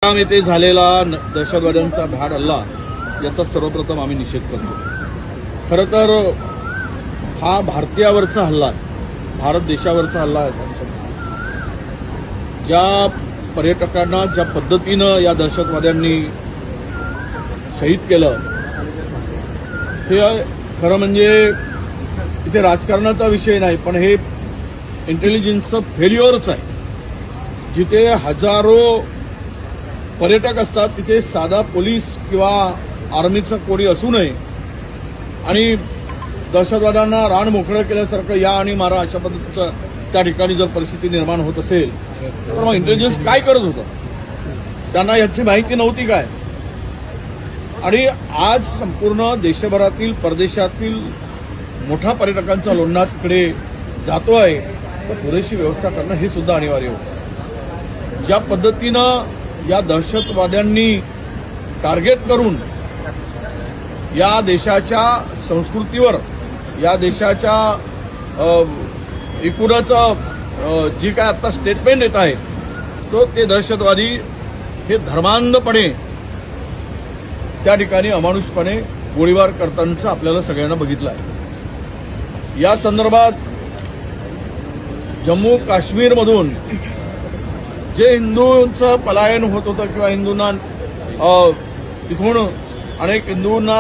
पहलगाम येथे झालेला दहशतवाद्यांचा भ्याड हल्ला याचा सर्वप्रथम आम्ही निषेध करतो। खरं तर हा भारतीयावरचा हल्ला आहे, भारत देशावरचा हल्ला आहे। ज्या पर्यटकांना ज्या पद्धतीनं या दहशतवाद्यांनी शहीद केलं, हे खरं म्हणजे इथे राजकारणाचा विषय नाही, पण हे इंटेलिजन्सचं फेल्युअरच आहे। जिथे हजारो पर्यटक असतात तिथे साधा पोलीस किंवा आर्मीचा कोणी असू नये आणि दहशतवाद्यांना रान मोकळं केल्यासारखं या आणि मारा अशा पद्धतीचं त्या ठिकाणी जर परिस्थिती निर्माण होत असेल तर मग इंटेलिजन्स काय करत होतं? त्यांना याची माहिती नव्हती काय? आणि आज संपूर्ण देशभरातील परदेशातील मोठा पर्यटकांचा लोंढा तिकडे जातोय, तर पुरेशी व्यवस्था करणं हे सुद्धा अनिवार्य होतं। ज्या पद्धतीनं या दहशतवाद्यांनी टार्गेट करून या देशाच्या संस्कृतीवर, या देशाच्या एकूणच जी काय आता स्टेटमेंट येत आहे, तो ते दहशतवादी हे धर्मांधपणे त्या ठिकाणी अमानुषपणे गोळीबार करताना आपल्याला सगळ्यांना बघितलं आहे। या संदर्भात जम्मू काश्मीरमधून जे हिंदूंचं पलायन होत होतं किंवा हिंदूंना तिथून अनेक हिंदूंना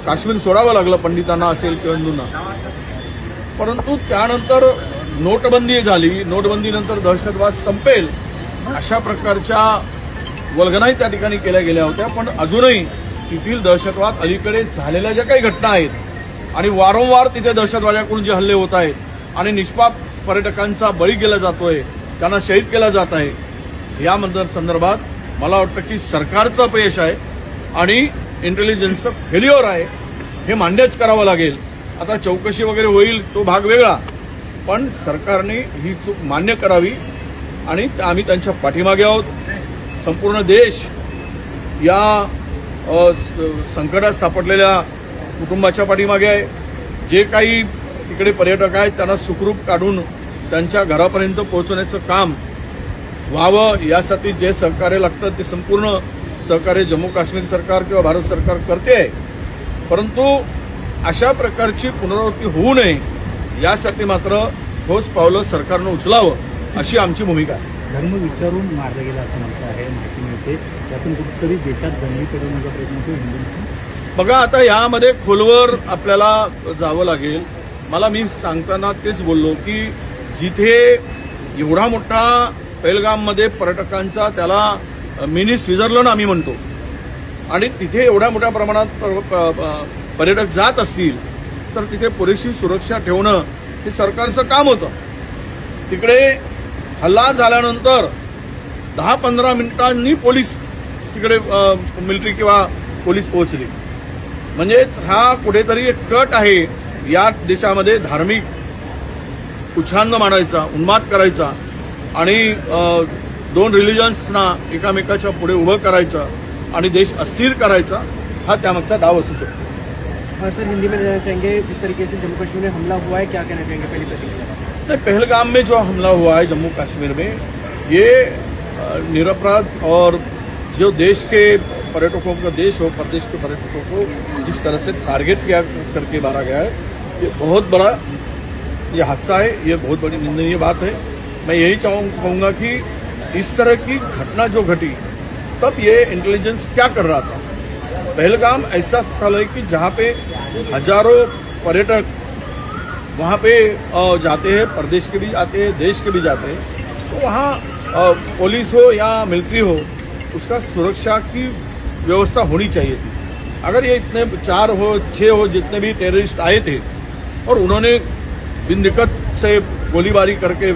काश्मीर सोडावं लागलं, पंडितांना असेल किंवा हिंदूंना, परंतु त्यानंतर नोटबंदी झाली। नोटबंदीनंतर दहशतवाद संपेल अशा प्रकारच्या वल्गनाही त्या ठिकाणी केल्या गेल्या होत्या, पण अजूनही तेथील दहशतवाद अलीकडे झालेल्या ज्या काही घटना आहेत आणि वारंवार तिथे दहशतवाद्यांकडून जे हल्ले होत आहेत आणि निष्पाप पर्यटकांचा बळी केला जातोय, त्यांना शहीद केला जात आहे, या संदर्भात मला वाटतं की सरकारचं अपयश आहे आणि इंटेलिजन्सचं फेल्युअर आहे, हे मान्यच करावं लागेल। आता चौकशी वगैरे होईल तो भाग वेगळा, पण सरकारने ही चूक मान्य करावी आणि आम्ही त्यांच्या पाठीमागे आहोत। संपूर्ण देश या संकटात सापडलेल्या कुटुंबाच्या पाठीमागे आहे। जे काही तिकडे पर्यटक आहेत त्यांना सुखरूप काढून त्यांच्या घरापर्यंत पोहोचवण्याचं काम व्हावं, यासाठी जे सहकार्य लागतं ते संपूर्ण सहकार्य जम्मू काश्मीर सरकार किंवा भारत सरकार करते आहे, परंतु अशा प्रकारची पुनरावृत्ती होऊ नये यासाठी मात्र ठोस पावलं सरकारनं उचलावं अशी आमची भूमिका आहे। धर्म विचारून मारलं गेलं असं म्हणतं आहे, माहिती मिळते, त्यातून कुठेतरी देशात दंगली करण्याचा प्रयत्न होतो हिंदूंचा। बघा, आता यामध्ये खोलवर आपल्याला जावं लागेल। मला मी सांगताना तेच बोललो की जिथे एवढा मोठा पहलगाममध्ये पर्यटकांचा त्याला मिनी स्वित्झर्लंड आम्ही म्हणतो आणि तिथे एवढ्या मोठ्या प्रमाणात पर्यटक जात असतील तर तिथे पुरेशी सुरक्षा ठेवणं हे सरकारचं काम होतं। तिकडे हल्ला झाल्यानंतर 10-15 मिनिटांनी पोलीस तिकडे मिलिटरी किंवा पोलीस पोहोचली, म्हणजेच हा कुठेतरी एक कट आहे या देशामध्ये धार्मिक उच्छांद मांडायचा, उन्माद करायचा आणि दोन रिलिजन्सना एकामेकाच्या पुढे उभं करायचं आणि देश अस्थिर करायचा, हा त्यामागचा डाव असू शकतो। सर, हिंदी में कहना चाहेंगे, जिस तरीके से जम्मू कश्मीर में हमला हुआ है, क्या कहना चाहेंगे पहली प्रतिक्रिया? पहलगाम में जो हमला हुआ है जम्मू कश्मीर में, ये निरपराध और जो देश के पर्यटकों का, देश हो परदेश के पर्यटकों को जिस तरह से टारगेट किया करके मारा गया है, ये बहुत बड़ा ये हादसा है, ये बहुत बड़ी निंदनीय बात है। मैं यही कहूंगा कि इस तरह की घटना जो घटी तब ये इंटेलिजेंस क्या कर रहा था? पहलगाम ऐसा स्थल है कि जहाँ पे हजारों पर्यटक वहाँ पे जाते हैं, प्रदेश के भी जाते हैं, देश के भी जाते हैं, तो वहाँ पुलिस हो या मिलिट्री हो, उसका सुरक्षा की व्यवस्था होनी चाहिए थी। अगर ये इतने 4 हो 6 हो जितने भी टेररिस्ट आए थे और उन्होंने बिन दिक्कत से गोलीबारी करके